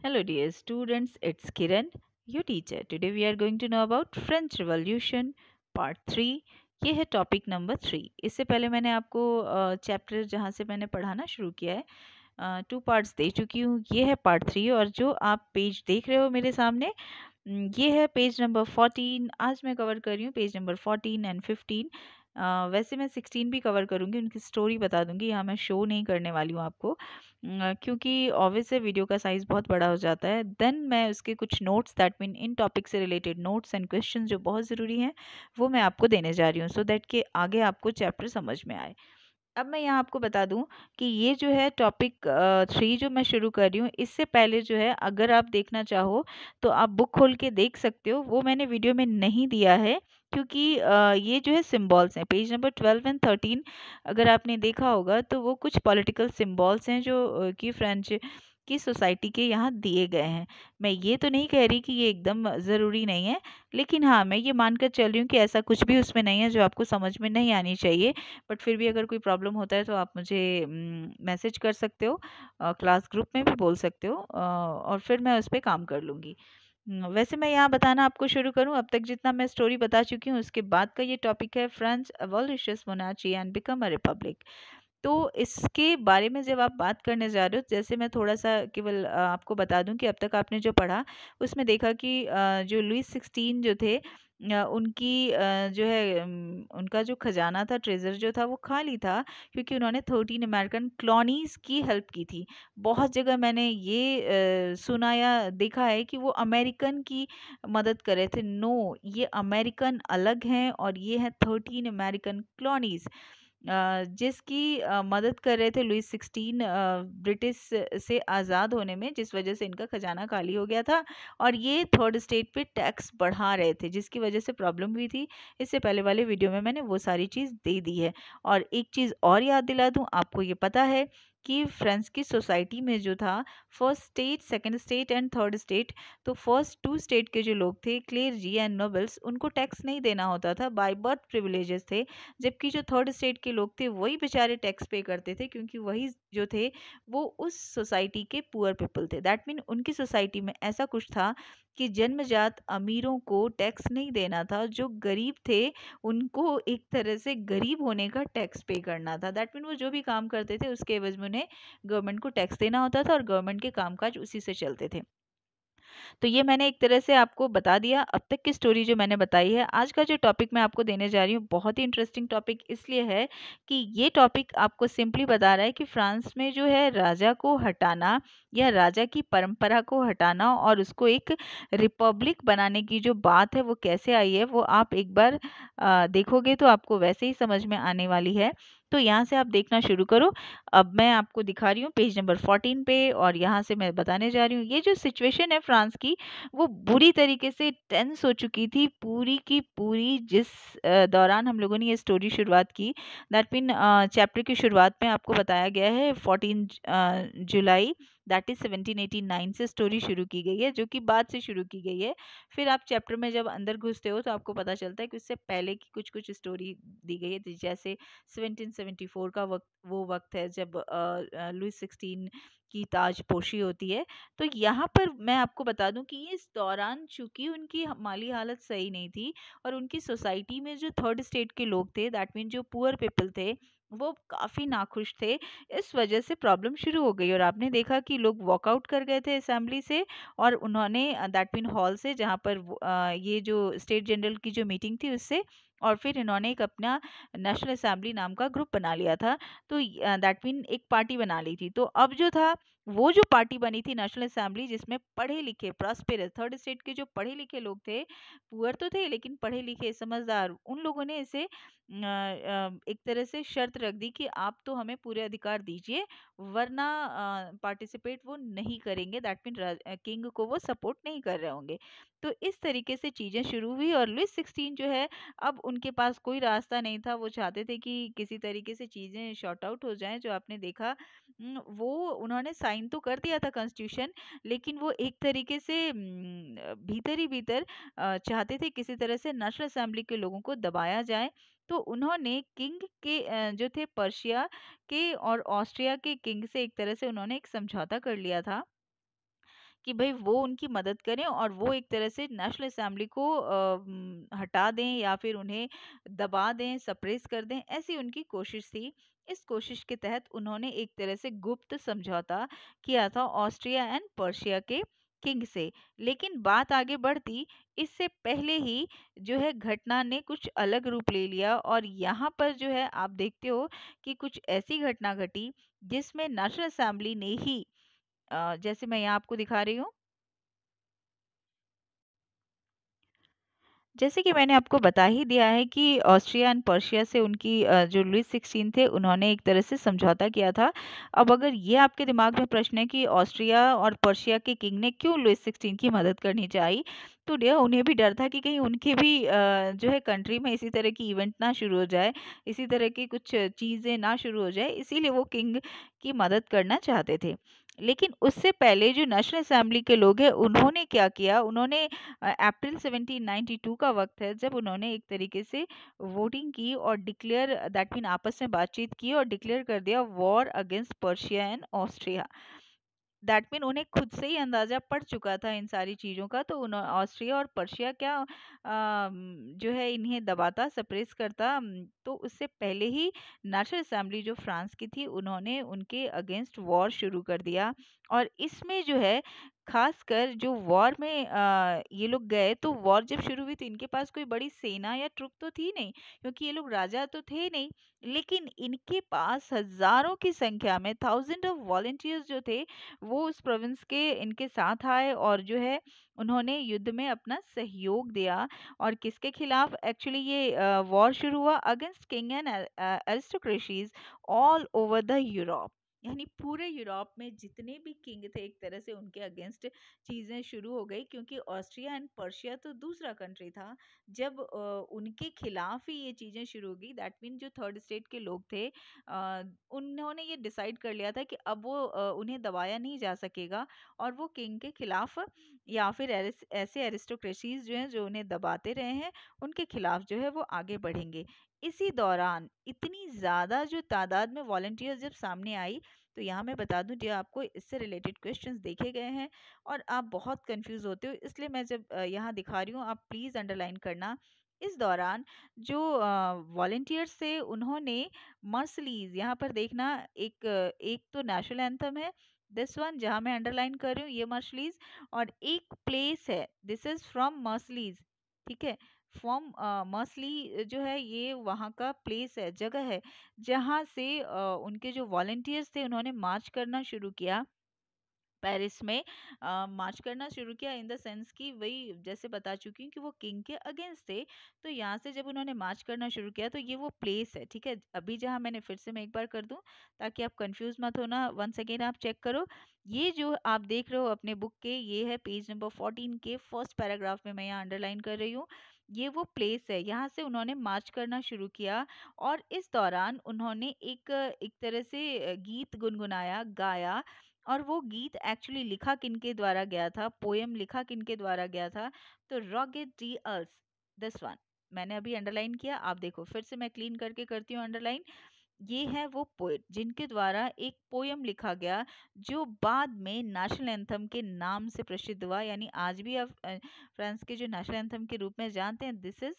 Hello, dear students. It's Kiran, your teacher. Today we are going to know about French Revolution Part 3. ये है topic number 3। इससे पहले मैंने आपको chapter जहाँ से मैंने पढ़ाना शुरू किया है 2 पार्ट्स दे चुकी हूँ। ये है पार्ट 3 और जो आप पेज देख रहे हो मेरे सामने ये है पेज नंबर 14। आज मैं कवर कर रही हूँ पेज नंबर 14 एंड 15। वैसे मैं 16 भी कवर करूँगी, उनकी स्टोरी बता दूँगी। यहाँ मैं शो नहीं करने वाली हूँ आपको क्योंकि ऑब्वियस है वीडियो का साइज़ बहुत बड़ा हो जाता है। देन मैं उसके कुछ notes that mean in topic से रिलेटेड नोट्स एंड क्वेश्चन जो बहुत ज़रूरी हैं वो मैं आपको देने जा रही हूँ सो दैट कि आगे आपको चैप्टर समझ में आए। अब मैं यहाँ आपको बता दूं कि ये जो है टॉपिक 3 जो मैं शुरू कर रही हूँ, इससे पहले जो है अगर आप देखना चाहो तो आप बुक खोल के देख सकते हो। वो मैंने वीडियो में नहीं दिया है क्योंकि ये जो है सिंबल्स हैं। पेज नंबर 12 एंड 13 अगर आपने देखा होगा तो वो कुछ पॉलिटिकल सिंबल्स हैं जो कि फ्रेंच की सोसाइटी के यहाँ दिए गए हैं। मैं ये तो नहीं कह रही कि ये एकदम ज़रूरी नहीं है, लेकिन हाँ मैं ये मानकर चल रही हूँ कि ऐसा कुछ भी उसमें नहीं है जो आपको समझ में नहीं आनी चाहिए। बट फिर भी अगर कोई प्रॉब्लम होता है तो आप मुझे मैसेज कर सकते हो, क्लास ग्रुप में भी बोल सकते हो और फिर मैं उस पर काम कर लूँगी। वैसे मैं यहाँ बताना आपको शुरू करूँ, अब तक जितना मैं स्टोरी बता चुकी हूँ उसके बाद का ये टॉपिक है France abolishes monarchy and become a republic. तो इसके बारे में जब आप बात करने जा रहे हो, जैसे मैं थोड़ा सा केवल आपको बता दूं कि अब तक आपने जो पढ़ा उसमें देखा कि जो लुइस 16 जो थे उनकी जो है उनका जो खजाना था, ट्रेजर जो था वो खाली था क्योंकि उन्होंने 13 अमेरिकन कॉलोनीज की हेल्प की थी। बहुत जगह मैंने ये सुना या देखा है कि वो अमेरिकन की मदद कर रहे थे। नो, ये अमेरिकन अलग हैं और ये है 13 अमेरिकन कॉलोनीज जिसकी मदद कर रहे थे लुइस 16 ब्रिटिश से आज़ाद होने में, जिस वजह से इनका खजाना खाली हो गया था और ये थर्ड स्टेट पे टैक्स बढ़ा रहे थे जिसकी वजह से प्रॉब्लम हुई थी। इससे पहले वाले वीडियो में मैंने वो सारी चीज़ दे दी है। और एक चीज़ और याद दिला दूं आपको, ये पता है कि फ्रांस की सोसाइटी में जो था first state, second state and third state, तो फर्स्ट 2 स्टेट के जो लोग थे क्लेरजी एंड नोबल्स, उनको टैक्स नहीं देना होता था, बाय बर्थ प्रिविलेजेस थे। जबकि जो थर्ड स्टेट के लोग थे वही बेचारे टैक्स पे करते थे क्योंकि वही जो थे वो उस सोसाइटी के पुअर पीपल थे। दैट मीन उनकी सोसाइटी में ऐसा कुछ था कि जन्मजात अमीरों को टैक्स नहीं देना था, जो गरीब थे उनको एक तरह से गरीब होने का टैक्स पे करना था। दैट मीन वो जो भी काम करते थे उसके एवज में उन्हें गवर्नमेंट को टैक्स देना होता था और गवर्नमेंट के कामकाज उसी से चलते थे। तो ये मैंने एक तरह से आपको बता दिया अब तक की स्टोरी जो मैंने बताई है। आज का जो टॉपिक मैं आपको देने जा रही हूँ बहुत ही इंटरेस्टिंग टॉपिक इसलिए है कि ये टॉपिक आपको सिंपली बता रहा है कि फ्रांस में जो है राजा को हटाना या राजा की परंपरा को हटाना और उसको एक रिपब्लिक बनाने की जो बात है वो कैसे आई है, वो आप एक बार देखोगे तो आपको वैसे ही समझ में आने वाली है। तो यहाँ से आप देखना शुरू करो। अब मैं आपको दिखा रही हूँ पेज नंबर 14 पे और यहाँ से मैं बताने जा रही हूँ ये जो सिचुएशन है फ्रांस की, वो बुरी तरीके से टेंस हो चुकी थी पूरी की पूरी जिस दौरान हम लोगों ने ये स्टोरी शुरुआत की। दैट मीन चैप्टर की शुरुआत में आपको बताया गया है 14 जुलाई दैट इज 1789 से स्टोरी शुरू की गई है, जो कि बाद से शुरू की गई है। फिर आप चैप्टर में जब अंदर घुसते हो तो आपको पता चलता है कि उससे पहले की कुछ कुछ स्टोरी दी गई है, जैसे 1774 का वक्त, वो वक्त है जब लुइस 16 की ताजपोशी होती है। तो यहाँ पर मैं आपको बता दूं कि इस दौरान चूंकि उनकी माली हालत सही नहीं थी और उनकी सोसाइटी में जो थर्ड स्टेट के लोग थे, दैट मीन जो पुअर पीपल थे, वो काफ़ी नाखुश थे। इस वजह से प्रॉब्लम शुरू हो गई और आपने देखा कि लोग वॉकआउट कर गए थे असेंबली से और उन्होंने दैट मीन हॉल से, जहाँ पर ये जो स्टेट जनरल की जो मीटिंग थी उससे, और फिर इन्होंने एक अपना नेशनल असेंबली नाम का ग्रुप बना लिया था। तो दैट मीन एक पार्टी बना ली थी। तो अब जो था वो जो पार्टी बनी थी नेशनल असेंबली, जिसमें पढ़े लिखे प्रॉस्पेरस थर्ड स्टेट के जो पढ़े लिखे लोग थे, पुअर तो थे लेकिन पढ़े लिखे समझदार, उन लोगों ने इसे एक तरह से शर्त रख दी कि आप तो हमें पूरे अधिकार दीजिए वरना पार्टिसिपेट वो नहीं करेंगे। दैट मीन किंग को वो सपोर्ट नहीं कर रहे होंगे। तो इस तरीके से चीज़ें शुरू हुई और लुइस 16 जो है, अब उनके पास कोई रास्ता नहीं था। वो चाहते थे कि किसी तरीके से चीज़ें शॉर्ट आउट हो जाएं। जो आपने देखा वो उन्होंने साइन तो कर दिया था कॉन्स्टिट्यूशन, लेकिन वो एक तरीके से भीतर ही भीतर चाहते थे किसी तरह से नेशनल असेंबली के लोगों को दबाया जाए। तो उन्होंने किंग के जो थे पर्शिया के और ऑस्ट्रिया के किंग से एक तरह से उन्होंने एक समझौता कर लिया था कि भाई वो उनकी मदद करें और वो एक तरह से नेशनल असेंबली को हटा दें या फिर उन्हें दबा दें, सप्रेस कर दें, ऐसी उनकी कोशिश थी। इस कोशिश के तहत उन्होंने एक तरह से गुप्त समझौता किया था ऑस्ट्रिया एंड पर्शिया के किंग से। लेकिन बात आगे बढ़ती इससे पहले ही जो है घटना ने कुछ अलग रूप ले लिया, और यहाँ पर जो है आप देखते हो कि कुछ ऐसी घटना घटी जिसमें नेशनल असेंबली ने ही जैसे मैं यहाँ आपको दिखा रही हूँ, जैसे कि मैंने आपको बता ही दिया है कि ऑस्ट्रिया एंड पर्शिया से उनकी जो लुईस 16 थे उन्होंने एक तरह से समझौता किया था। अब अगर ये आपके दिमाग में प्रश्न है कि ऑस्ट्रिया और पर्शिया के किंग ने क्यों लुईस 16 की मदद करनी चाहिए, तो उन्हें भी डर था कि कहीं उनके भी जो है कंट्री में इसी तरह की इवेंट ना शुरू हो जाए, इसी तरह की कुछ चीज़ें ना शुरू हो जाए, इसीलिए वो किंग की मदद करना चाहते थे। लेकिन उससे पहले जो नेशनल असेंबली के लोग हैं उन्होंने क्या किया, उन्होंने अप्रैल 1792 का वक्त है जब उन्होंने एक तरीके से वोटिंग की और डिक्लेयर दैट मीन आपस में बातचीत की और डिक्लेयर कर दिया war against Persia and Austria. That mean उन्हें खुद से ही अंदाजा पड़ चुका था इन सारी चीज़ों का, तो उन्होंने ऑस्ट्रिया और पर्शिया क्या जो है इन्हें दबाता, सप्रेस करता, तो उससे पहले ही नेशनल असेंबली जो फ्रांस की थी उन्होंने उनके अगेंस्ट वॉर शुरू कर दिया। और इसमें जो है खासकर जो वॉर में ये लोग गए, तो वॉर जब शुरू हुई तो इनके पास कोई बड़ी सेना या ट्रुप तो थी नहीं, क्योंकि ये लोग राजा तो थे नहीं। लेकिन इनके पास हजारों की संख्या में थाउजेंड ऑफ वॉलेंटियर्स जो थे वो उस प्रोविंस के इनके साथ आए और जो है उन्होंने युद्ध में अपना सहयोग दिया। और किसके खिलाफ एक्चुअली ये वॉर शुरू हुआ, against king and aristocracies all over the Europe. यानी पूरे यूरोप में जितने भी किंग थे एक तरह से उनके अगेंस्ट चीजें शुरू हो गई, क्योंकि ऑस्ट्रिया एंड पर्शिया तो दूसरा कंट्री था। जब उनके खिलाफ ही ये चीजें शुरू हो गई, दैट मीन जो थर्ड स्टेट के लोग थे उन्होंने ये डिसाइड कर लिया था कि अब वो उन्हें दबाया नहीं जा सकेगा, और वो किंग के खिलाफ या फिर ऐसे एरिस्टोक्रेसीज जो हैं जो उन्हें दबाते रहे हैं उनके खिलाफ जो है वो आगे बढ़ेंगे। इसी दौरान इतनी ज़्यादा जो तादाद में वॉलंटियर्स जब सामने आई, तो यहाँ मैं बता दूं जो आपको इससे रिलेटेड क्वेश्चंस देखे गए हैं और आप बहुत कंफ्यूज होते हो, इसलिए मैं जब यहाँ दिखा रही हूँ आप प्लीज़ अंडरलाइन करना। इस दौरान जो वॉलंटियर्स थे उन्होंने मर्सलीज, यहाँ पर देखना एक तो नेशनल एंथम है, दिस वन जहाँ मैं अंडरलाइन कर रही हूँ ये मर्सलीज, और एक प्लेस है, दिस इज फ्रॉम मर्सलीज, ठीक है। फ्रॉम मर्सली जो है ये वहाँ का प्लेस है, जगह है जहाँ से उनके जो वॉलंटियर्स थे उन्होंने मार्च करना शुरू किया पेरिस में। मार्च करना शुरू किया इन द सेंस कि वही जैसे बता चुकी हूँ कि वो किंग के अगेंस्ट थे। तो यहाँ से जब उन्होंने मार्च करना शुरू किया तो ये वो प्लेस है, ठीक है। अभी जहाँ मैंने फिर से मैं एक बार कर दूं ताकि आप कंफ्यूज मत होना, वंस अगेन आप चेक करो। ये जो आप देख रहे हो अपने बुक के, ये है पेज नंबर 14 के फर्स्ट पैराग्राफ में मैं यहाँ अंडरलाइन कर रही हूँ। ये वो प्लेस है, यहाँ से उन्होंने मार्च करना शुरू किया। और इस दौरान उन्होंने एक एक तरह से गीत गुनगुनाया, गाया। और वो गीत एक्चुअली लिखा किनके द्वारा गया था, पोयम लिखा किनके द्वारा गया था, तो रॉगेट डी अल्स, दिस वन मैंने अभी अंडरलाइन किया, आप देखो फिर से मैं क्लीन करके करती हूँ अंडरलाइन। ये है वो पोएट जिनके द्वारा एक पोयम लिखा गया जो बाद में नेशनल एंथम के नाम से प्रसिद्ध हुआ, यानी आज भी आप फ्रांस के जो नेशनल एंथम के रूप में जानते हैं, दिस इज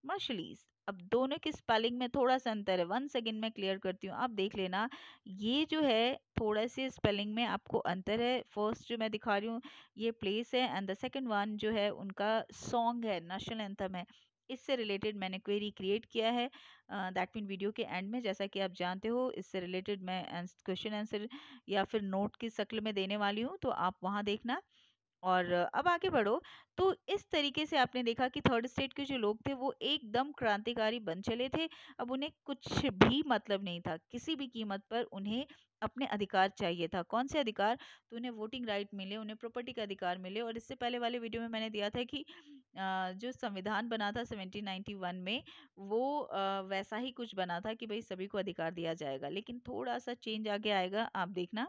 मर्शलीज। अब दोनों की स्पेलिंग में थोड़ा सा अंतर है, वन सेकेंड में क्लियर करती हूँ, आप देख लेना। ये जो है थोड़ा से स्पेलिंग में आपको अंतर है, फर्स्ट जो मैं दिखा रही हूँ ये प्लेस है एंड द सेकंड वन जो है उनका सॉन्ग है, नेशनल एंथम है। इससे रिलेटेड मैंने क्वेरी क्रिएट किया है दैट मीन वीडियो के एंड में, जैसा कि आप जानते हो इससे रिलेटेड मैं क्वेश्चन आंसर या फिर नोट की शक्ल में देने वाली हूँ, तो आप वहाँ देखना। और अब आगे बढ़ो। तो इस तरीके से आपने देखा कि थर्ड स्टेट के जो लोग थे वो एकदम क्रांतिकारी बन चले थे। अब उन्हें कुछ भी मतलब नहीं था, किसी भी कीमत पर उन्हें अपने अधिकार चाहिए था। कौन से अधिकार, तो उन्हें वोटिंग राइट मिले, उन्हें प्रॉपर्टी का अधिकार मिले। और इससे पहले वाले वीडियो में मैंने दिया था कि जो संविधान बना था 1791 में वो वैसा ही कुछ बना था कि भाई सभी को अधिकार दिया जाएगा, लेकिन थोड़ा सा चेंज आगे आएगा, आप देखना।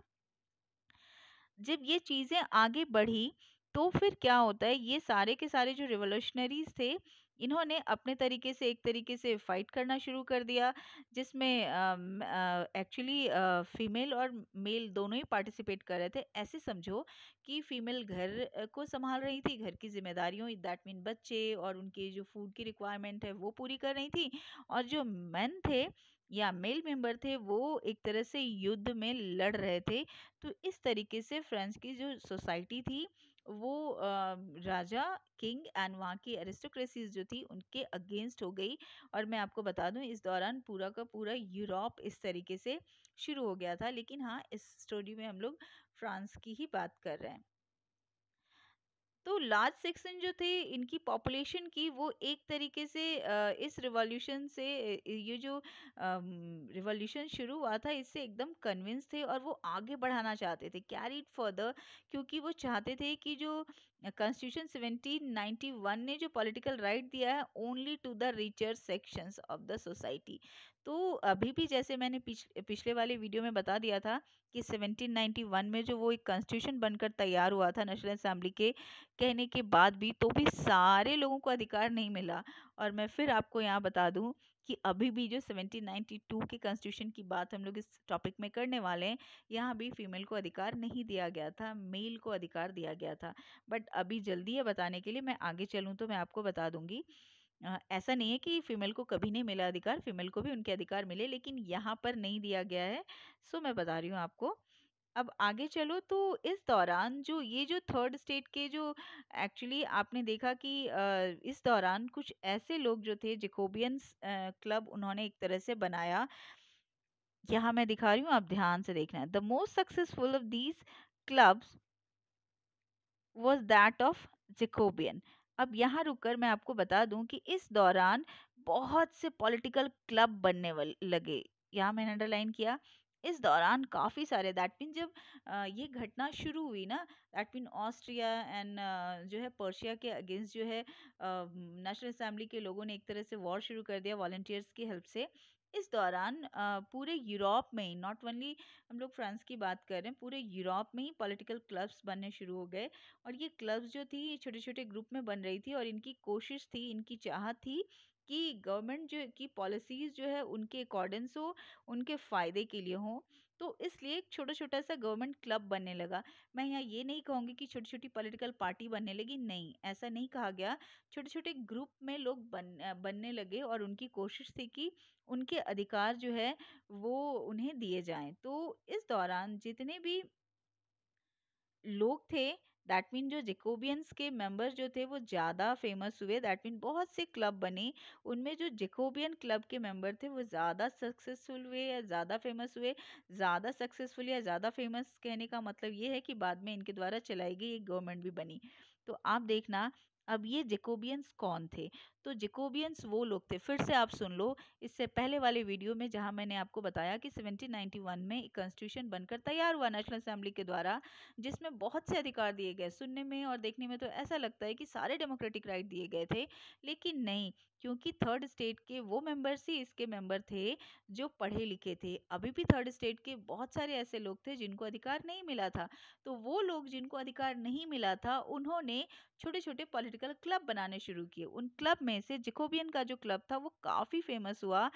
जब ये चीजें आगे बढ़ी तो फिर क्या होता है, ये सारे के सारे जो रिवोल्यूशनरीज थे इन्होंने अपने तरीके से एक तरीके से फाइट करना शुरू कर दिया, जिसमें एक्चुअली फीमेल और मेल दोनों ही पार्टिसिपेट कर रहे थे। ऐसे समझो कि फीमेल घर को संभाल रही थी, घर की जिम्मेदारियों दैट मीन बच्चे और उनके जो फूड की रिक्वायरमेंट है वो पूरी कर रही थी, और जो मेन थे या मेल मेंबर थे वो एक तरह से युद्ध में लड़ रहे थे। तो इस तरीके से फ्रांस की जो सोसाइटी थी वो राजा किंग एंड वहाँ की एरिस्टोक्रेसीज जो थी उनके अगेंस्ट हो गई। और मैं आपको बता दूं इस दौरान पूरा का पूरा यूरोप इस तरीके से शुरू हो गया था। लेकिन हाँ, इस स्टोरी में हम लोग फ्रांस की ही बात कर रहे हैं। तो लार्ज सेक्शन जो थे इनकी पॉपुलेशन की, वो एक तरीके से इस रिवॉल्यूशन से ये जो रिवॉल्यूशन शुरू हुआ था इससे एकदम कन्विंस थे और वो आगे बढ़ाना चाहते थे, कैरीड फर्दर, क्योंकि वो चाहते थे कि जो कॉन्स्टिट्यूशन 1791 ने जो पॉलिटिकल राइट दिया है only to the richer sections of the society. तो अभी भी जैसे मैंने पिछले वाले वीडियो में बता दिया था कि 1791 में जो वो एक कॉन्स्टिट्यूशन बनकर तैयार हुआ था नेशनल असेंबली के कहने के बाद भी, तो भी सारे लोगों को अधिकार नहीं मिला। और मैं फिर आपको यहाँ बता दूं कि अभी भी जो 1792 के कॉन्स्टिट्यूशन की बात हम लोग इस टॉपिक में करने वाले हैं, यहाँ भी फीमेल को अधिकार नहीं दिया गया था, मेल को अधिकार दिया गया था। बट अभी जल्दी है बताने के लिए, मैं आगे चलूँ तो मैं आपको बता दूंगी ऐसा नहीं है कि फीमेल को कभी नहीं मिला अधिकार, फीमेल को भी उनके अधिकार मिले, लेकिन यहाँ पर नहीं दिया गया है। सो मैं बता रही हूँ आपको। अब आगे चलो तो इस दौरान जो ये जो थर्ड स्टेट के जो एक्चुअली आपने देखा कि इस दौरान कुछ ऐसे लोग जो थे जेकोबियंस क्लब उन्होंने एक तरह से बनाया। यहाँ मैं दिखा रही हूँ, आप ध्यान से देखना। The most successful of these clubs was that of Jacobian. अब यहाँ रुककर मैं आपको बता दूं कि इस दौरान बहुत से पॉलिटिकल क्लब बनने वाले लगे। यहाँ मैंने अंडरलाइन किया, इस दौरान काफी सारे, दैट मीन जब ये घटना शुरू हुई ना, दैट मीन ऑस्ट्रिया एंड जो है पर्शिया के अगेंस्ट जो है नेशनल असेंबली के लोगों ने एक तरह से वॉर शुरू कर दिया वॉलंटियर्स की हेल्प से। इस दौरान पूरे यूरोप में ही, नॉट ओनली हम लोग फ्रांस की बात कर रहे हैं, पूरे यूरोप में ही पॉलिटिकल क्लब्स बनने शुरू हो गए। और ये क्लब्स जो थी ये छोटे छोटे ग्रुप में बन रही थी, और इनकी कोशिश थी, इनकी चाहत थी कि गवर्नमेंट जो की पॉलिसीज जो है उनके अकॉर्डेंस हो, उनके फायदे के लिए हो। तो इसलिए एक छोटा छोटा सा गवर्नमेंट क्लब बनने लगा। मैं यहाँ ये नहीं कहूँगी कि छोटी छोटी पॉलिटिकल पार्टी बनने लगी, नहीं, ऐसा नहीं कहा गया। छोटे छोटे ग्रुप में लोग बनने लगे, और उनकी कोशिश थी कि उनके अधिकार जो है वो उन्हें दिए जाएं। तो इस दौरान जितने भी लोग थे, दैट मीन जो जेकोबियंस के मेंबर जो थे वो ज़्यादा फेमस हुए, दैट मीन बहुत से क्लब बने, उनमें जो जेकोबियन क्लब के मेंबर थे वो ज़्यादा सक्सेसफुल हुए या ज़्यादा फेमस हुए। ज़्यादा सक्सेसफुल या ज़्यादा फेमस कहने का मतलब ये है कि बाद में इनके द्वारा चलाई गई एक गवर्नमेंट भी बनी। तो आप देखना, अब ये जेकोबियंस कौन थे? तो जेकोबियंस वो लोग थे, फिर से आप सुन लो इससे पहले वाले वीडियो में जहां मैंने आपको बताया कि 1791 में एक कॉन्स्टिट्यूशन बनकर तैयार हुआ नेशनल असेंबली के द्वारा, जिसमें बहुत से अधिकार दिए गए। सुनने में और देखने में तो ऐसा लगता है कि सारे डेमोक्रेटिक राइट दिए गए थे, लेकिन नहीं, क्योंकि थर्ड स्टेट के वो मेंबर्स ही इसके मेंबर थे जो पढ़े लिखे थे। अभी भी थर्ड स्टेट के बहुत सारे ऐसे लोग थे जिनको अधिकार नहीं मिला था। तो वो लोग जिनको अधिकार नहीं मिला था उन्होंने छोटे छोटे पॉलिटिकल क्लब बनाने शुरू किए। उन क्लब में से जेकोबियन का जो क्लब था वो काफी फेमस हुआ।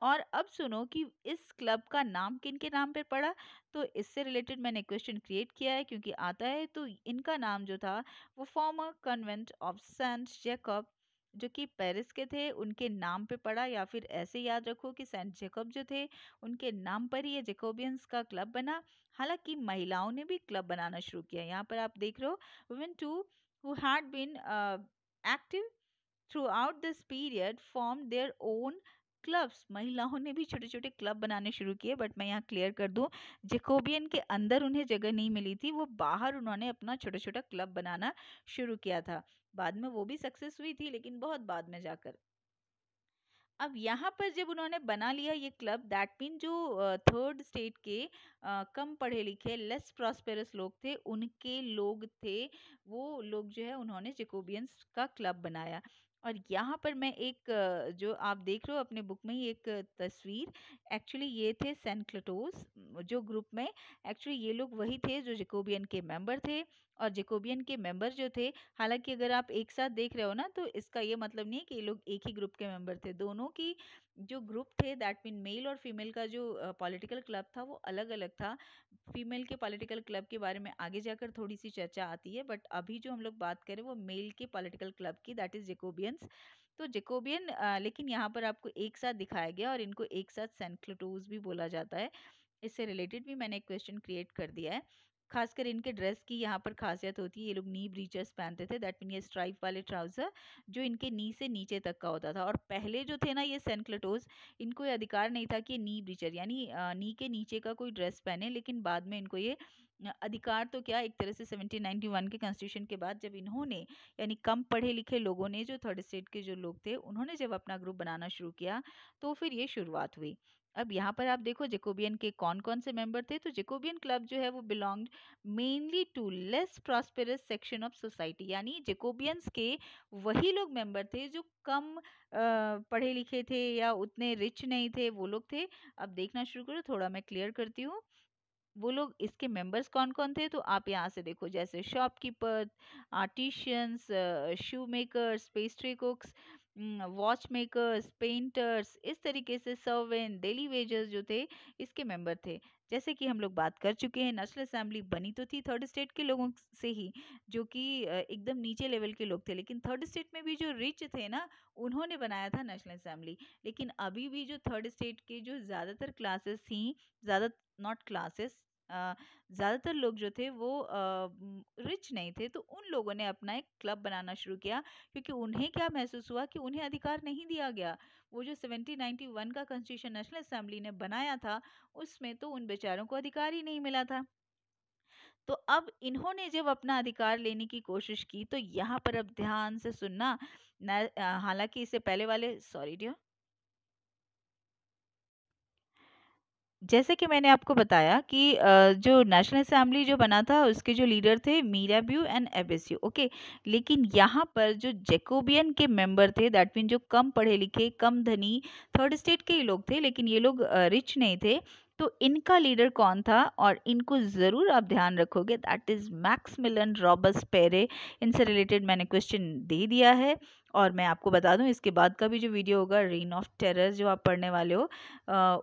और अब सुनो कि इस क्लब का नाम किन के नाम पे पड़ा। तो इससे रिलेटेड मैंने क्वेश्चन क्रिएट किया है क्योंकि आता है। तो इनका नाम जो था वो former convent of saint Jacob, जो कि पेरिस के थे, उनके नाम पे पड़ा। या फिर ऐसे याद रखो कि सेंट जेकब जो थे उनके नाम पर ही ये जेकोबियंस का क्लब बना। हालांकि महिलाओं ने भी क्लब बनाना शुरू किया। यहाँ पर आप देख रहे हो, women to who had been active throughout this period form their own clubs. महिलाओं ने भी छोटे छोटे क्लब बनाने शुरू किए। बट मैं यहाँ क्लियर कर दूं, जेकोबियन के अंदर उन्हें जगह नहीं मिली थी, वो बाहर उन्होंने अपना छोटा छोटा क्लब बनाना शुरू किया था। बाद में वो भी सक्सेस हुई थी, लेकिन बहुत बाद में जाकर। अब यहाँ पर जब उन्होंने बना लिया ये क्लब, दैट मीन जो थर्ड स्टेट के कम पढ़े लिखे लेस प्रॉस्पेरस लोग थे, उनके लोग थे, वो लोग जो है उन्होंने जेकोबियंस का क्लब बनाया। और यहाँ पर मैं एक जो आप देख रहे हो अपने बुक में ही एक तस्वीर, एक्चुअली ये थे सेंक्लेटोस जो ग्रुप में, एक्चुअली ये लोग वही थे जो जेकोबियन के मेंबर थे। और जेकोबियन के मेंबर जो थे, हालांकि अगर आप एक साथ देख रहे हो ना तो इसका ये मतलब नहीं है कि ये लोग एक ही ग्रुप के मेंबर थे। दोनों की जो ग्रुप थे, दैट मीन मेल और फीमेल का जो पॉलिटिकल क्लब था वो अलग अलग था। फीमेल के पॉलिटिकल क्लब के बारे में आगे जाकर थोड़ी सी चर्चा आती है, बट अभी जो हम लोग बात करें वो मेल के पॉलिटिकल क्लब की, दैट इज जेकोबियंस। तो जेकोबियन लेकिन यहाँ पर आपको एक साथ दिखाया गया और इनको एक साथ सेंक्लेटोज भी बोला जाता है। इससे रिलेटेड भी मैंने एक क्वेश्चन क्रिएट कर दिया है। खासकर इनके ड्रेस की यहाँ पर खासियत होती है, ये लोग नी ब्रीचर्स पहनते थे, दैट मीन ये स्ट्राइप वाले ट्राउजर जो इनके नी से नीचे तक का होता था। और पहले जो थे ना ये सेंक्लेटोज, इनको ये अधिकार नहीं था कि ये नी ब्रीचर यानी नी के नीचे का कोई ड्रेस पहने, लेकिन बाद में इनको ये अधिकार तो क्या, एक तरह से 1791 के कॉन्स्टिट्यूशन के बाद जब इन्होंने यानी कम पढ़े लिखे लोगों ने, जो थर्ड स्टेट के जो लोग थे, उन्होंने जब अपना ग्रुप बनाना शुरू किया तो फिर ये शुरुआत हुई। अब यहाँ पर आप देखो जेकोबियन के कौन कौन से मेंबर थे। तो जेकोबियन क्लब जो है वो belong mainly to less prosperous section of society, यानी जेकोबियंस के वही लोग मेंबर थे जो कम पढ़े लिखे थे या उतने रिच नहीं थे, वो लोग थे। अब देखना शुरू करो, थोड़ा मैं क्लियर करती हूँ वो लोग इसके मेंबर्स कौन कौन थे। तो आप यहाँ से देखो, जैसे shopkeeper, artisans, shoe makers, pastry cooks, watch makers, painters, इस तरीके से सर्वेंट, डेली वेजर्स जो थे इसके मेंबर थे। जैसे कि हम लोग बात कर चुके हैं, नेशनल असेंबली बनी तो थी थर्ड स्टेट के लोगों से ही, जो कि एकदम नीचे लेवल के लोग थे, लेकिन थर्ड स्टेट में भी जो रिच थे ना, उन्होंने बनाया था नेशनल असेंबली। लेकिन अभी भी जो थर्ड स्टेट के जो ज़्यादातर क्लासेस थी, ज़्यादा नॉट क्लासेस, ज़्यादातर लोग जो थे वो रिच नहीं थे, तो उन लोगों ने अपना एक क्लब बनाना शुरू किया, क्योंकि उन्हें क्या महसूस हुआ कि उन्हें अधिकार नहीं दिया गया। वो जो 1791 का कॉन्स्टिट्यूशन नेशनल असेंबली ने बनाया था, उसमें तो उन बेचारों को अधिकार ही नहीं मिला था। तो अब इन्होंने जब अपना अधिकार लेने की कोशिश की, तो यहाँ पर अब ध्यान से सुनना, हालांकि इससे पहले वाले, सॉरी डियर, जैसे कि मैंने आपको बताया कि जो नेशनल असेंबली जो बना था उसके जो लीडर थे मीराब्यू एंड एबेस्यू, ओके। लेकिन यहाँ पर जो जेकोबियन के मेंबर थे, दैट मीन जो कम पढ़े लिखे, कम धनी, थर्ड स्टेट के ही लोग थे, लेकिन ये लोग रिच नहीं थे। तो इनका लीडर कौन था, और इनको ज़रूर आप ध्यान रखोगे, दैट इज़ मैक्समिलन रॉबस्पेरे। इनसे रिलेटेड मैंने क्वेश्चन दे दिया है। और मैं आपको बता दूं, इसके बाद का भी जो वीडियो होगा रेन ऑफ टेरर जो आप पढ़ने वाले हो,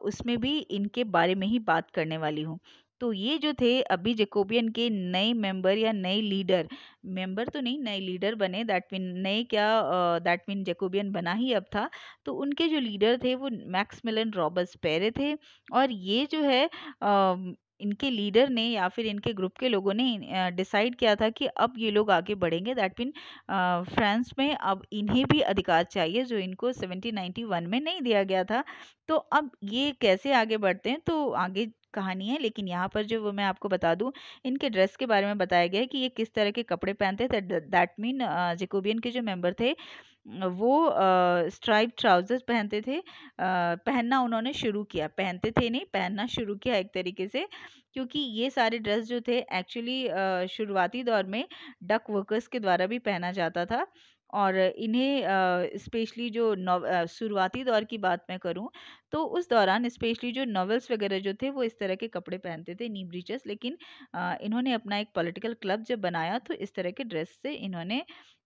उसमें भी इनके बारे में ही बात करने वाली हूँ। तो ये जो थे अभी जेकोबियन के नए मेंबर या नए लीडर, मेंबर तो नहीं, नए लीडर बने, दैट मीन नए क्या, दैट मीन जेकोबियन बना ही अब था। तो उनके जो लीडर थे वो मैक्समिलन रॉबस्पेरे थे। और ये जो है इनके लीडर ने या फिर इनके ग्रुप के लोगों ने डिसाइड किया था कि अब ये लोग आगे बढ़ेंगे, दैट मीन फ्रांस में अब इन्हें भी अधिकार चाहिए जो इनको 1791 में नहीं दिया गया था। तो अब ये कैसे आगे बढ़ते हैं तो आगे कहानी है, लेकिन यहाँ पर जो वो मैं आपको बता दूं, इनके ड्रेस के बारे में बताया गया है कि ये किस तरह के कपड़े पहनते थे। दैट मीन जेकोबियन के जो मेंबर थे वो स्ट्राइप ट्राउजर्स पहनते थे, पहनना उन्होंने शुरू किया, पहनते थे नहीं, पहनना शुरू किया एक तरीके से, क्योंकि ये सारे ड्रेस जो थे एक्चुअली शुरुआती दौर में डक वर्कर्स के द्वारा भी पहना जाता था। और इन्हें स्पेशली जो शुरुआती दौर की बात मैं करूं तो उस दौरान स्पेशली जो नॉवेल्स वगैरह जो थे वो इस तरह के कपड़े पहनते थे, नी ब्रीचेस। लेकिन इन्होंने अपना एक पॉलिटिकल क्लब जब बनाया तो इस तरह के ड्रेस से इन्होंने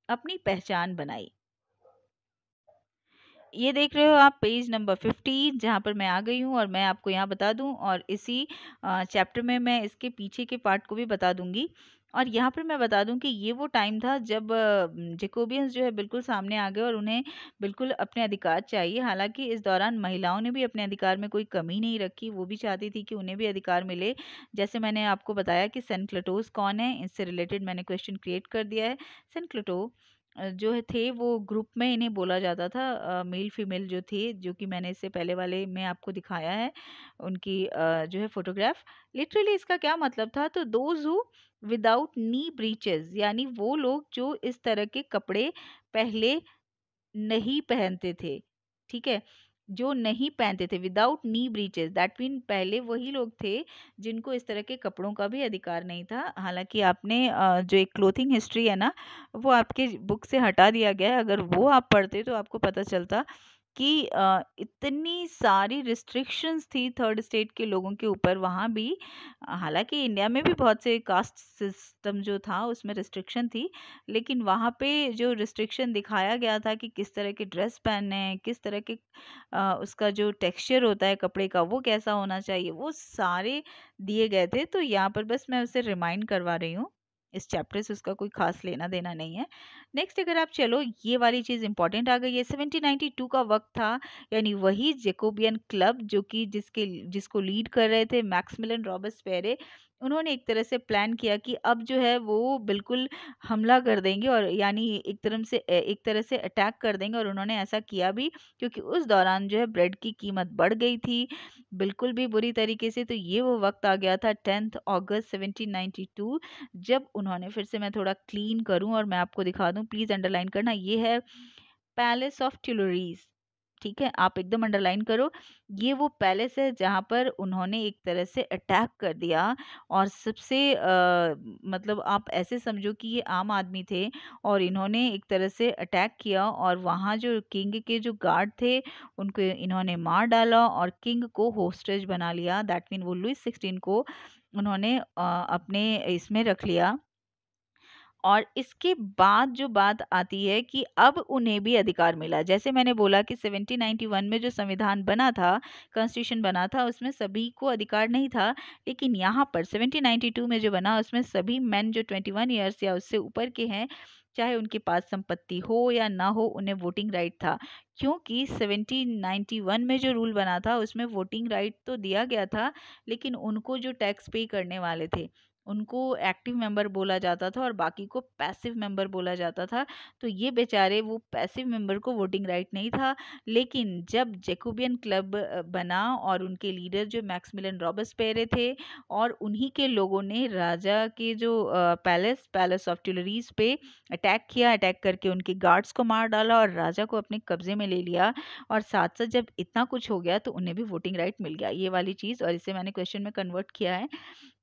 अपनी पहचान बनाई। ये देख रहे हो आप पेज नंबर 15, जहाँ पर मैं आ गई हूँ, और मैं आपको यहाँ बता दूँ, और इसी चैप्टर में मैं इसके पीछे के पार्ट को भी बता दूंगी। और यहाँ पर मैं बता दूं कि ये वो टाइम था जब जेकोबियंस जो है बिल्कुल सामने आ गए और उन्हें बिल्कुल अपने अधिकार चाहिए। हालांकि इस दौरान महिलाओं ने भी अपने अधिकार में कोई कमी नहीं रखी, वो भी चाहती थी कि उन्हें भी अधिकार मिले। जैसे मैंने आपको बताया कि सेंक्लेटोस कौन है, इससे रिलेटेड मैंने क्वेश्चन क्रिएट कर दिया है। सेंक्लेटो जो है थे वो ग्रुप में इन्हें बोला जाता था, मेल फीमेल जो थे, जो कि मैंने इससे पहले वाले में आपको दिखाया है उनकी जो है फोटोग्राफ। लिटरली इसका क्या मतलब था, तो those who without knee breaches, यानी वो लोग जो इस तरह के कपड़े पहले नहीं पहनते थे, ठीक है। जो नहीं पहनते थे, without knee breeches, that mean पहले वही लोग थे जिनको इस तरह के कपड़ों का भी अधिकार नहीं था। हालांकि आपने जो एक क्लोथिंग हिस्ट्री है ना, वो आपके बुक से हटा दिया गया है। अगर वो आप पढ़ते तो आपको पता चलता कि इतनी सारी रिस्ट्रिक्शंस थी थर्ड स्टेट के लोगों के ऊपर वहाँ भी। हालांकि इंडिया में भी बहुत से कास्ट सिस्टम जो था उसमें रिस्ट्रिक्शन थी, लेकिन वहाँ पे जो रिस्ट्रिक्शन दिखाया गया था कि किस तरह के ड्रेस पहनने हैं, किस तरह के उसका जो टेक्सचर होता है कपड़े का वो कैसा होना चाहिए, वो सारे दिए गए थे। तो यहाँ पर बस मैं उसे रिमाइंड करवा रही हूँ, इस चैप्टर से उसका कोई खास लेना देना नहीं है। नेक्स्ट अगर आप चलो, ये वाली चीज़ इंपॉर्टेंट आ गई है, 1792 का वक्त था, यानी वही जेकोबियन क्लब जो कि जिसको लीड कर रहे थे मैक्सिमिलियन रॉबस्पेरे। उन्होंने एक तरह से प्लान किया कि अब जो है वो बिल्कुल हमला कर देंगे, और यानी एक तरह से अटैक कर देंगे। और उन्होंने ऐसा किया भी, क्योंकि उस दौरान जो है ब्रेड की कीमत बढ़ गई थी बिल्कुल भी बुरी तरीके से। तो ये वो वक्त आ गया था 10 अगस्त 1792, जब उन्होंने, फिर से मैं थोड़ा क्लीन करूं और मैं आपको दिखा दूं, प्लीज अंडरलाइन करना, ये है पैलेस ऑफ ट्यूलरीज। ठीक है, आप एकदम अंडरलाइन करो। ये वो पैलेस है जहां पर उन्होंने एक तरह से अटैक कर दिया, और सबसे मतलब आप ऐसे समझो कि ये आम आदमी थे और इन्होंने एक तरह से अटैक किया, और वहाँ जो किंग के जो गार्ड थे उनको इन्होंने मार डाला और किंग को होस्टेज बना लिया। दैट मीन वो लुइस 16 को उन्होंने अपने इसमें रख लिया। और इसके बाद जो बात आती है कि अब उन्हें भी अधिकार मिला। जैसे मैंने बोला कि 1791 में जो संविधान बना था, कॉन्स्टिट्यूशन बना था, उसमें सभी को अधिकार नहीं था। लेकिन यहाँ पर 1792 में जो बना, उसमें सभी मेन जो 21 ईयर्स या उससे ऊपर के हैं, चाहे उनके पास संपत्ति हो या ना हो, उन्हें वोटिंग राइट था। क्योंकि 1791 में जो रूल बना था उसमें वोटिंग राइट तो दिया गया था, लेकिन उनको जो टैक्स पे करने वाले थे उनको एक्टिव मेंबर बोला जाता था और बाकी को पैसिव मेंबर बोला जाता था। तो ये बेचारे, वो पैसिव मेंबर को वोटिंग राइट नहीं था। लेकिन जब जैकोबियन क्लब बना और उनके लीडर जो मैक्सिमिलियन रॉबस्पेरे थे, और उन्हीं के लोगों ने राजा के जो पैलेस ऑफ ट्यूलरीज पे अटैक किया, अटैक करके उनके गार्ड्स को मार डाला और राजा को अपने कब्जे में ले लिया। और साथ साथ जब इतना कुछ हो गया तो उन्हें भी वोटिंग राइट मिल गया, ये वाली चीज़। और इसे मैंने क्वेश्चन में कन्वर्ट किया है।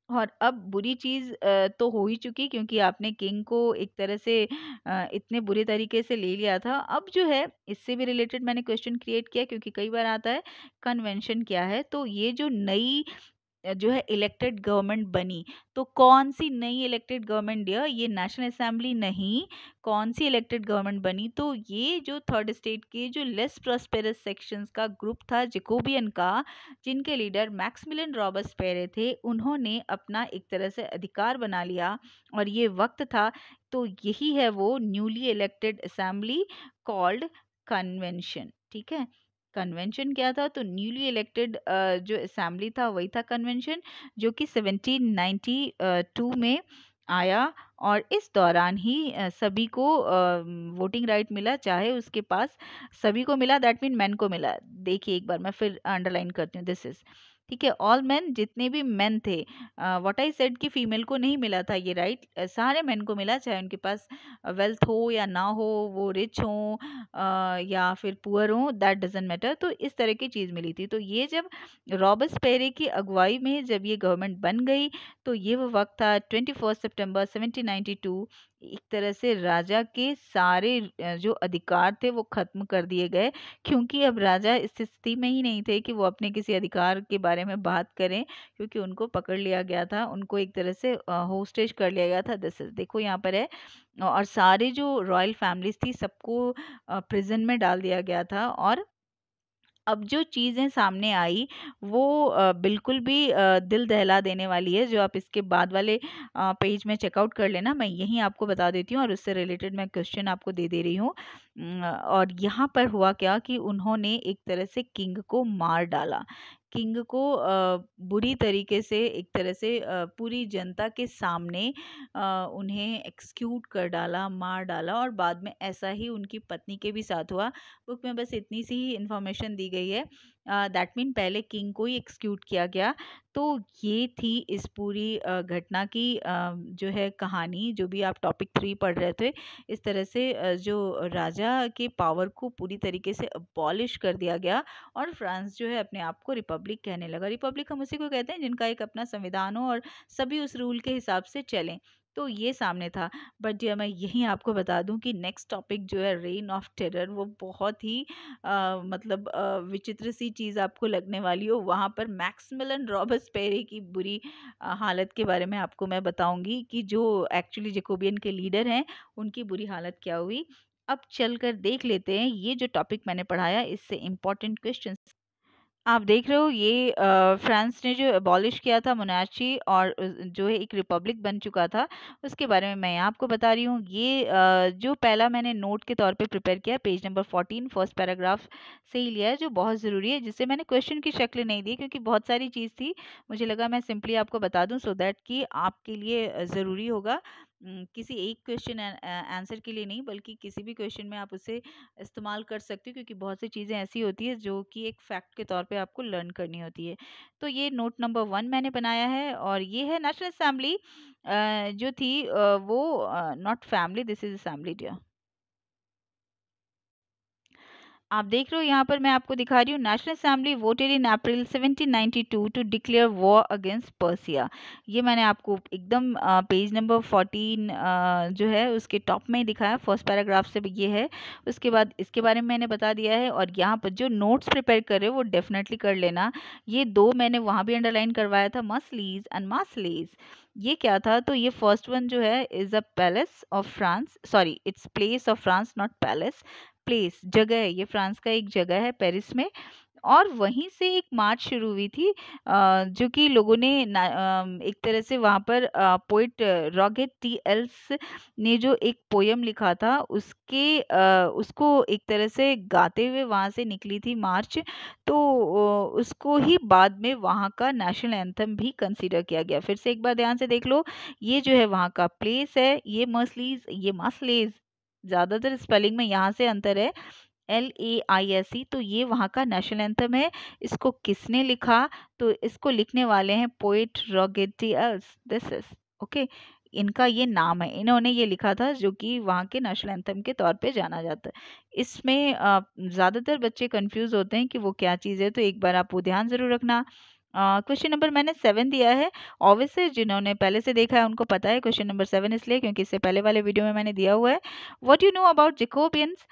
और अब बुरी चीज़ तो हो ही चुकी, क्योंकि आपने किंग को एक तरह से इतने बुरे तरीके से ले लिया था। अब जो है इससे भी रिलेटेड मैंने क्वेश्चन क्रिएट किया, क्योंकि कई बार आता है कन्वेंशन क्या है। तो ये जो नई जो है इलेक्टेड गवर्नमेंट बनी, तो कौन सी नई इलेक्टेड गवर्नमेंट दिया, ये नेशनल असेंबली नहीं, कौन सी इलेक्टेड गवर्नमेंट बनी, तो ये जो थर्ड स्टेट के जो लेस प्रॉस्पेरस सेक्शंस का ग्रुप था जैकोबियन का, जिनके लीडर मैक्सिमिलियन रॉबस्पेरे थे, उन्होंने अपना एक तरह से अधिकार बना लिया। और ये वक्त था, तो यही है वो newly elected assembly called convention. ठीक है, कन्वेंशन क्या था, तो न्यूली इलेक्टेड जो असेंबली था वही था कन्वेंशन, जो कि 1792 में आया। और इस दौरान ही सभी को वोटिंग राइट मिला, चाहे उसके पास, सभी को मिला, दैट मीन मैन को मिला। देखिए एक बार मैं फिर अंडरलाइन करती हूँ, दिस इज, ठीक है, ऑल मैन, जितने भी मेन थे। व्हाट आई सेड कि फीमेल को नहीं मिला था ये राइट, सारे मेन को मिला, चाहे उनके पास वेल्थ हो या ना हो, वो रिच हो या फिर पुअर हो, दैट डजेंट मैटर। तो इस तरह की चीज़ मिली थी। तो ये जब रॉबस्पेरे की अगुवाई में जब ये गवर्नमेंट बन गई, तो ये वो वक्त था 21 सितंबर 1792। एक तरह से राजा के सारे जो अधिकार थे वो खत्म कर दिए गए, क्योंकि अब राजा इस स्थिति में ही नहीं थे कि वो अपने किसी अधिकार के बारे में बात करें, क्योंकि उनको पकड़ लिया गया था, उनको एक तरह से होस्टेज कर लिया गया था। दिस इज, देखो यहाँ पर है, और सारे जो रॉयल फैमिलीज थी सबको प्रिजन में डाल दिया गया था। और अब जो चीज़ें सामने आई वो बिल्कुल भी दिल दहला देने वाली है, जो आप इसके बाद वाले पेज में चेकआउट कर लेना, मैं यहीं आपको बता देती हूँ और उससे रिलेटेड मैं क्वेश्चन आपको दे दे रही हूँ। और यहाँ पर हुआ क्या कि उन्होंने एक तरह से किंग को मार डाला, किंग को बुरी तरीके से, एक तरह से पूरी जनता के सामने उन्हें एक्सक्यूट कर डाला, मार डाला। और बाद में ऐसा ही उनकी पत्नी के भी साथ हुआ। बुक में बस इतनी सी ही इंफॉर्मेशन दी गई है। दैट मीन पहले किंग को ही एक्सक्यूट किया गया। तो ये थी इस पूरी घटना की जो है कहानी, जो भी आप टॉपिक 3 पढ़ रहे थे। इस तरह से जो राजा के पावर को पूरी तरीके से अबॉलिश कर दिया गया और फ्रांस जो है अपने आप को रिपब्लिक कहने लगा। रिपब्लिक हम उसी को कहते हैं जिनका एक अपना संविधान हो और सभी उस रूल के हिसाब से चलें। तो ये सामने था। बट मैं यही आपको बता दूं कि नेक्स्ट टॉपिक जो है रेन ऑफ टेरर, वो बहुत ही मतलब विचित्र सी चीज़ आपको लगने वाली हो। वहाँ पर मैक्सिमिलियन रॉबस्पेरे की बुरी हालत के बारे में आपको मैं बताऊंगी कि जो एक्चुअली जेकोबियन के लीडर हैं उनकी बुरी हालत क्या हुई। अब चलकर देख लेते हैं ये जो टॉपिक मैंने पढ़ाया इससे इम्पोर्टेंट क्वेश्चन। आप देख रहे हो ये फ्रांस ने जो अबॉलिश किया था मोनार्ची और जो है एक रिपब्लिक बन चुका था, उसके बारे में मैं आपको बता रही हूँ। ये जो पहला मैंने नोट के तौर पे प्रिपेयर किया, पेज नंबर 14 फर्स्ट पैराग्राफ से ही लिया है, जो बहुत ज़रूरी है, जिससे मैंने क्वेश्चन की शक्ल नहीं दी क्योंकि बहुत सारी चीज़ थी। मुझे लगा मैं सिंपली आपको बता दूं सो दैट कि आपके लिए ज़रूरी होगा। किसी एक क्वेश्चन आंसर के लिए नहीं, बल्कि किसी भी क्वेश्चन में आप उसे इस्तेमाल कर सकते हो, क्योंकि बहुत सी चीज़ें ऐसी होती है जो कि एक फैक्ट के तौर पे आपको लर्न करनी होती है। तो ये नोट नंबर 1 मैंने बनाया है और ये है नेशनल असेंबली जो थी वो not family, this is assembly dear. आप देख रहे हो यहाँ पर मैं आपको दिखा रही हूँ, national assembly voted in April 1792 to declare war against Persia. ये मैंने आपको एकदम पेज नंबर 14 जो है उसके टॉप में ही दिखाया, फर्स्ट पैराग्राफ से भी ये है। उसके बाद इसके बारे में मैंने बता दिया है। और यहाँ पर जो नोट्स प्रिपेयर कर रहे हो वो डेफिनेटली कर लेना। ये दो मैंने वहाँ भी अंडरलाइन करवाया था, मसलीज एंड मासलीज। ये क्या था? तो ये फर्स्ट वन जो है is a palace of France, sorry its place of France not palace. Place जगह है, ये फ्रांस का एक जगह है पेरिस में। और वहीं से एक मार्च शुरू हुई थी जो कि लोगों ने एक तरह से वहाँ पर पोइट रॉगेट टी एल्स ने जो एक पोयम लिखा था उसके उसको एक तरह से गाते हुए वहाँ से निकली थी मार्च। तो उसको ही बाद में वहाँ का नेशनल एंथम भी कंसीडर किया गया। फिर से एक बार ध्यान से देख लो, ये जो है वहाँ का प्लेस है, ये मर्सलीज, ये मास्लेज। ज़्यादातर स्पेलिंग में यहाँ से अंतर है, LAISE। तो ये वहाँ का नेशनल एंथम है। इसको किसने लिखा? तो इसको लिखने वाले हैं पोएट रॉगेटियस, दिस इज ओके। इनका ये नाम है, इन्होंने ये लिखा था, जो कि वहाँ के नेशनल एंथम के तौर पे जाना जाता है। इसमें ज़्यादातर बच्चे कंफ्यूज होते हैं कि वो क्या चीज़ है, तो एक बार आप वो ध्यान ज़रूर रखना। क्वेश्चन नंबर मैंने 7 दिया है। ऑब्वियसली जिन्होंने पहले से देखा है उनको पता है क्वेश्चन नंबर 7, इसलिए क्योंकि इससे पहले वाले वीडियो में मैंने दिया हुआ है। What you know about Jacobins,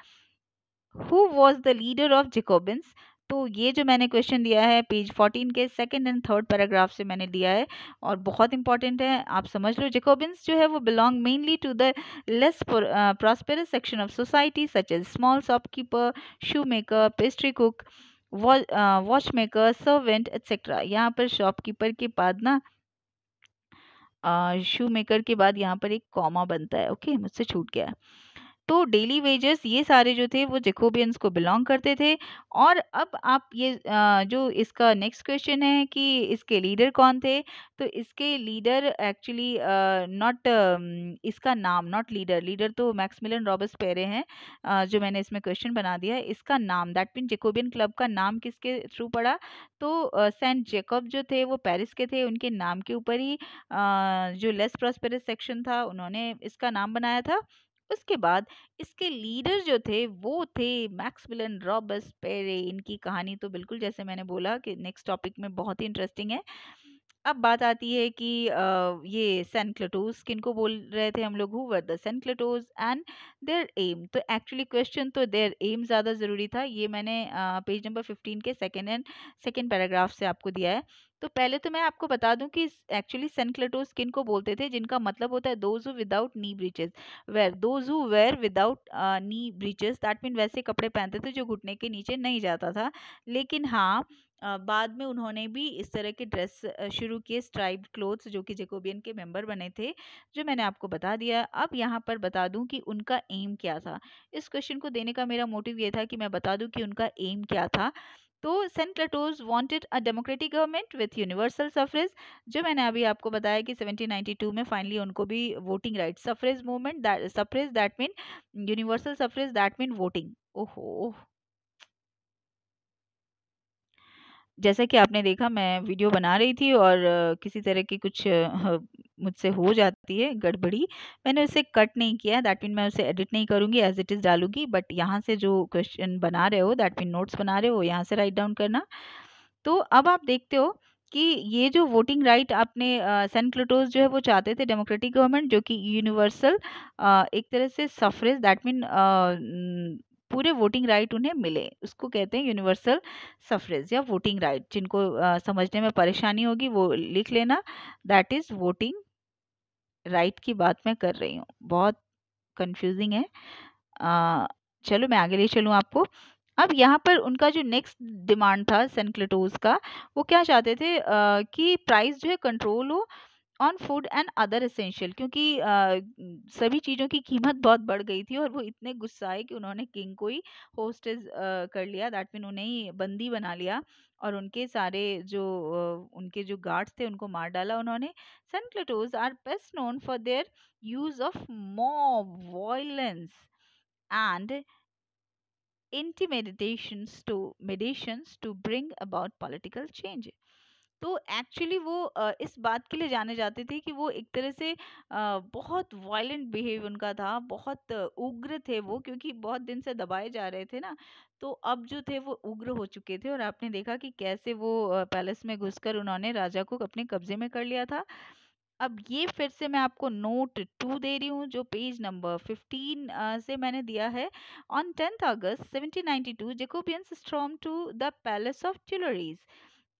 who was the leader of Jacobins. तो ये जो मैंने क्वेश्चन दिया है पेज 14 के सेकंड एंड थर्ड पैराग्राफ से मैंने दिया है और बहुत इंपॉर्टेंट है, आप समझ लो। जेकोबिन्स जो है वो belong mainly to the less prosperous section of society such as small shopkeeper, shoe maker, pastry cook, watch maker, servant etcetera. यहाँ पर शॉपकीपर के बाद ना शू मेकर के बाद यहाँ पर एक कॉमा बनता है, ओके मुझसे छूट गया है। तो डेली वेजेस ये सारे जो थे वो जेकोबियंस को बिलोंग करते थे। और अब आप ये जो इसका नेक्स्ट क्वेश्चन है कि इसके लीडर कौन थे, तो इसके लीडर एक्चुअली नॉट, इसका नाम नॉट लीडर, लीडर तो मैक्सिमिलियन रॉबस्पेरे हैं जो मैंने इसमें क्वेश्चन बना दिया है। इसका नाम दैट मीन जेकोबियन क्लब का नाम किसके थ्रू पड़ा? तो सेंट जेकब जो थे वो पेरिस के थे, उनके नाम के ऊपर ही जो लेस प्रॉस्पेरस सेक्शन था उन्होंने इसका नाम बनाया था। उसके बाद इसके लीडर जो थे वो थे मैक्सिमिलियन रॉबस्पेरे। इनकी कहानी तो बिल्कुल जैसे मैंने बोला कि नेक्स्ट टॉपिक में बहुत ही इंटरेस्टिंग है। अब बात आती है कि ये सेंट क्लेटोस किनको बोल रहे थे हम लोग, who were the sans-culottes and their aim. तो एक्चुअली क्वेश्चन तो देयर एम ज़्यादा ज़रूरी था, ये मैंने पेज नंबर 15 के सेकेंड पैराग्राफ से आपको दिया है। तो पहले तो मैं आपको बता दूं कि एक्चुअली सेंट क्लेटोस किनको बोलते थे, जिनका मतलब होता है those who without knee breeches, where those who were without knee breeches, that mean वैसे कपड़े पहनते थे जो घुटने के नीचे नहीं जाता था। लेकिन हाँ बाद में उन्होंने भी इस तरह के ड्रेस शुरू किए, स्ट्राइप्ड क्लोथ्स, जो कि जेकोबियन के मेंबर बने थे, जो मैंने आपको बता दिया। अब यहाँ पर बता दूं कि उनका एम क्या था। इस क्वेश्चन को देने का मेरा मोटिव ये था कि मैं बता दूं कि उनका एम क्या था। तो sans-culottes wanted a democratic government with universal suffrage, जो मैंने अभी आपको बताया कि 1792 में फाइनली उनको भी voting right, suffrage movement, suffrage that mean universal suffrage that mean voting. ओहो जैसा कि आपने देखा मैं वीडियो बना रही थी और किसी तरह की कुछ मुझसे हो जाती है गड़बड़ी। मैंने उसे कट नहीं किया, दैट मीन मैं उसे एडिट नहीं करूँगी, एज़ इट इज़ डालूँगी। बट यहाँ से जो क्वेश्चन बना रहे हो, दैट मीन नोट्स बना रहे हो, यहाँ से राइट डाउन करना। तो अब आप देखते हो कि ये जो वोटिंग राइट आपने सेंट क्लूटोस जो है वो चाहते थे डेमोक्रेटिक गवर्नमेंट, जो कि यूनिवर्सल एक तरह से सफरेज, दैट मीन पूरे वोटिंग राइट उन्हें मिले, उसको कहते हैं यूनिवर्सल सफरेज या वोटिंग राइट। जिनको समझने में परेशानी होगी वो लिख लेना, दैट इज वोटिंग राइट की बात मैं कर रही हूँ। बहुत कंफ्यूजिंग है। अ, चलो मैं आगे ले चलूँ आपको। अब यहाँ पर उनका जो नेक्स्ट डिमांड था सेंट क्लेटोस का, वो क्या चाहते थे कि प्राइस जो है कंट्रोल हो on food and other essential, क्योंकि सभी चीज़ों की कीमत बहुत बढ़ गई थी और वो इतने गुस्साए कि उन्होंने किंग को ही होस्टेज कर लिया, दैट मीन उन्हें ही बंदी बना लिया और उनके सारे जो उनके जो गार्ड्स थे उनको मार डाला उन्होंने। Sans-culottes are best known for their use of mob violence and intimidations to bring about political change। तो एक्चुअली वो इस बात के लिए जाने जाते थे कि वो एक तरह से बहुत वायलेंट बिहेव उनका था, बहुत उग्र थे वो, क्योंकि बहुत दिन से दबाए जा रहे थे ना। तो अब जो थे वो उग्र हो चुके थे और आपने देखा कि कैसे वो पैलेस में घुसकर उन्होंने राजा को अपने कब्जे में कर लिया था। अब ये फिर से मैं आपको नोट 2 दे रही हूँ, जो पेज नंबर 15 से मैंने दिया है। On 10th August 1792 Jacobins stormed to the palace of Tuileries,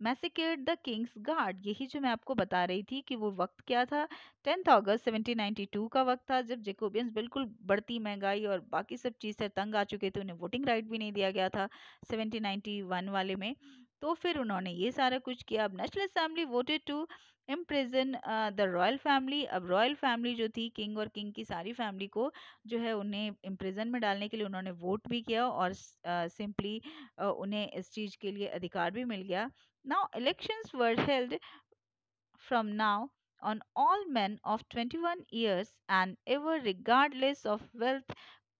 massacred the king's guard. यही जो मैं आपको बता रही थी कि वो वक्त क्या था, 10th अगस्त 1792 का वक्त था, जब जैकोबियंस बिल्कुल बढ़ती महंगाई और बाकी सब चीज़ से तंग आ चुके थे। उन्हें वोटिंग राइट भी नहीं दिया गया था 1791 वाले में। तो फिर उन्होंने ये सारा कुछ किया। अब national assembly voted to imprison the royal family. अब रॉयल फैमिली जो थी, किंग और किंग की सारी फैमिली को जो है उन्हें इम्प्रिजन में डालने के लिए उन्होंने वोट भी किया और सिंपली उन्हें इस चीज़ के लिए अधिकार भी मिल गया। Now elections were held from now on all men of 21 years and ever regardless of wealth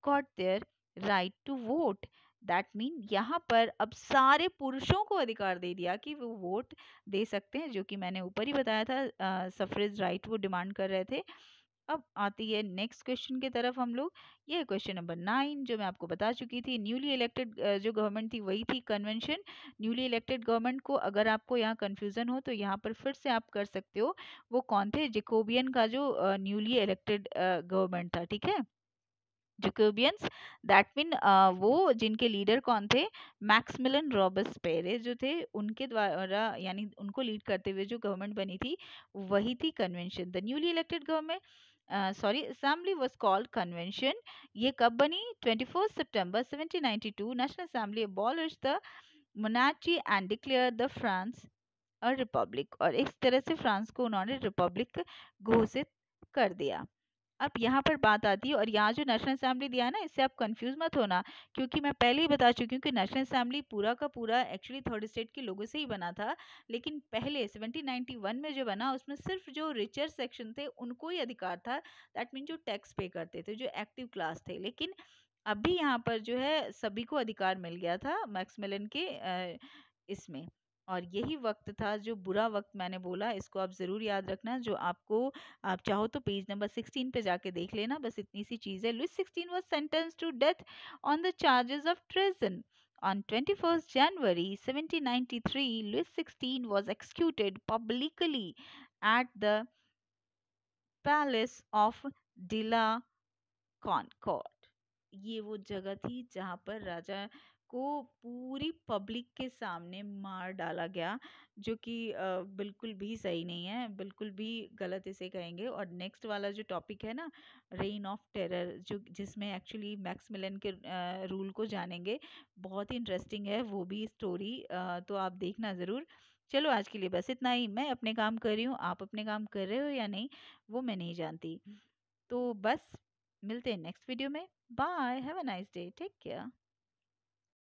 got their right to vote। That mean यहाँ पर अब सारे पुरुषों को अधिकार दे दिया कि वो वोट दे सकते हैं, जो कि मैंने ऊपर ही बताया था सफरेज राइट वो डिमांड कर रहे थे। अब आती है नेक्स्ट क्वेश्चन की तरफ हम लोग। ये है क्वेश्चन नंबर 9, जो मैं आपको बता चुकी थी। न्यूली इलेक्टेड जो गवर्नमेंट थी वही थी कन्वेंशन। न्यूली इलेक्टेड गवर्नमेंट को अगर आपको यहाँ कंफ्यूजन हो तो यहाँ पर फिर से आप कर सकते हो। वो कौन थे? जैकोबियन का जो न्यूली इलेक्टेड गवर्नमेंट था, ठीक है, जैकोबियंस। दैट मीन वो जिनके लीडर कौन थे? मैक्सिमिलियन रॉबेस्पियर जो थे, उनके द्वारा यानी उनको लीड करते हुए जो गवर्नमेंट बनी थी वही थी convention. The newly elected government sorry assembly was called convention. ये कब बनी? 21 सितंबर 1792। National assembly abolish the monarchy and declare the France a republic. और इस तरह से फ्रांस को उन्होंने रिपब्लिक घोषित कर दिया। अब यहाँ पर बात आती है, और यहाँ जो नेशनल असेंबली दिया है ना, इससे आप कंफ्यूज मत होना, क्योंकि मैं पहले ही बता चुकी हूँ कि नेशनल असेंबली पूरा का पूरा एक्चुअली थर्ड स्टेट के लोगों से ही बना था। लेकिन पहले 1791 में जो बना उसमें सिर्फ जो रिचर सेक्शन थे उनको ही अधिकार था, दैट मीन जो टैक्स पे करते थे, जो एक्टिव क्लास थे। लेकिन अभी यहाँ पर जो है सभी को अधिकार मिल गया था मैक्समिलन के इसमें। और यही वक्त था जो बुरा वक्त मैंने बोला, इसको आप ज़रूर याद रखना। जो आपको, आप चाहो तो पेज नंबर 16 पे जाके देख लेना, बस इतनी सी चीज़ है। Louis 16 was sentenced to death on the charges of treason। On 21st January 1793, Louis XVI was executed publicly at the Palace of de la Concorde। ये वो जगह थी जहाँ पर राजा को पूरी पब्लिक के सामने मार डाला गया, जो कि बिल्कुल भी सही नहीं है, बिल्कुल भी गलत इसे कहेंगे। और नेक्स्ट वाला जो टॉपिक है ना, रेन ऑफ टेरर, जो जिसमें एक्चुअली मैक्समिलन के रूल को जानेंगे, बहुत ही इंटरेस्टिंग है वो भी स्टोरी, तो आप देखना ज़रूर। चलो आज के लिए बस इतना ही। मैं अपने काम कर रही हूँ, आप अपने काम कर रहे हो या नहीं वो मैं नहीं जानती। तो बस मिलते हैं नेक्स्ट वीडियो में। Bye, have a nice day, take care.